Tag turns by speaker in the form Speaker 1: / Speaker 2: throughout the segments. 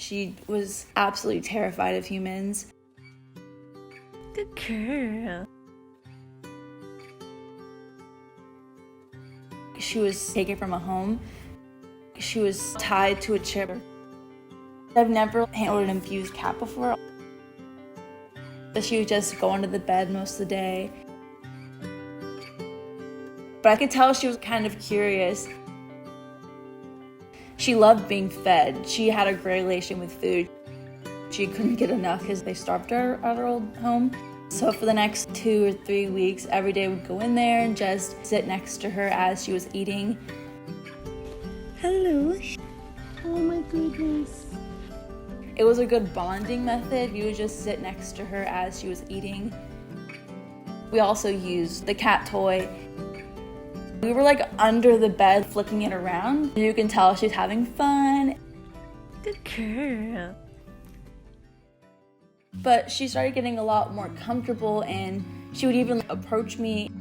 Speaker 1: She was absolutely terrified of humans.
Speaker 2: Good girl.
Speaker 1: She was taken from a home. She was tied to a chair. I've never handled an infused cat before. She would just go under the bed most of the day. But I could tell she was kind of curious. She loved being fed. She had a great relation with food. She couldn't get enough because they starved her at her old home. So for the next 2 or 3 weeks, every day would go in there and just sit next to her as she was eating.
Speaker 2: Hello. Oh my goodness.
Speaker 1: It was a good bonding method. We would just sit next to her as she was eating. We also used the cat toy. We were like under the bed flipping it around. You can tell she's having fun.
Speaker 2: Good girl.
Speaker 1: But she started getting a lot more comfortable and she would even approach me.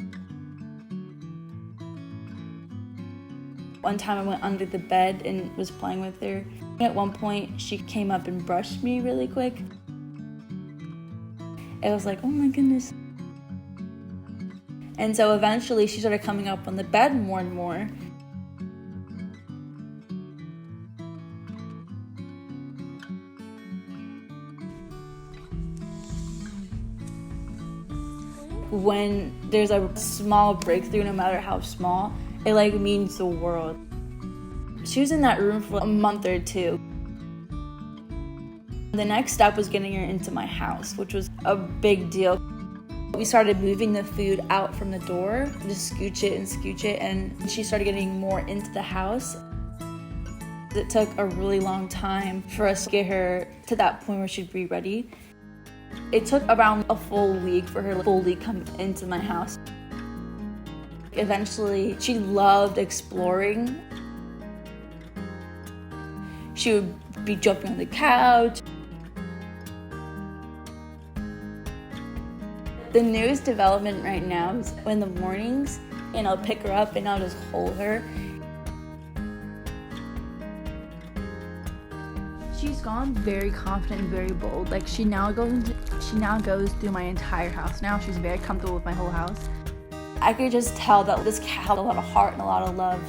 Speaker 1: One time I went under the bed and was playing with her. At one point she came up and brushed me really quick. It was like, oh my goodness. And so eventually she started coming up on the bed more and more. When there's a small breakthrough, no matter how small, it like means the world. She was in that room for a month or two. The next step was getting her into my house, which was a big deal. We started moving the food out from the door, just scooch it, and she started getting more into the house. It took a really long time for us to get her to that point where she'd be ready. It took around a full week for her to fully come into my house. Eventually, she loved exploring. She would be jumping on the couch. The newest development right now is in the mornings, and I'll pick her up and I'll just hold her. She's gone very confident and very bold. Like she now goes through my entire house now. She's very comfortable with my whole house. I could just tell that this cat had a lot of heart and a lot of love.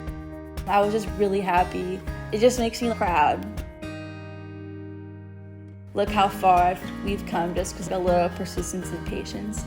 Speaker 1: I was just really happy. It just makes me proud. Look how far we've come just because of a little persistence and patience.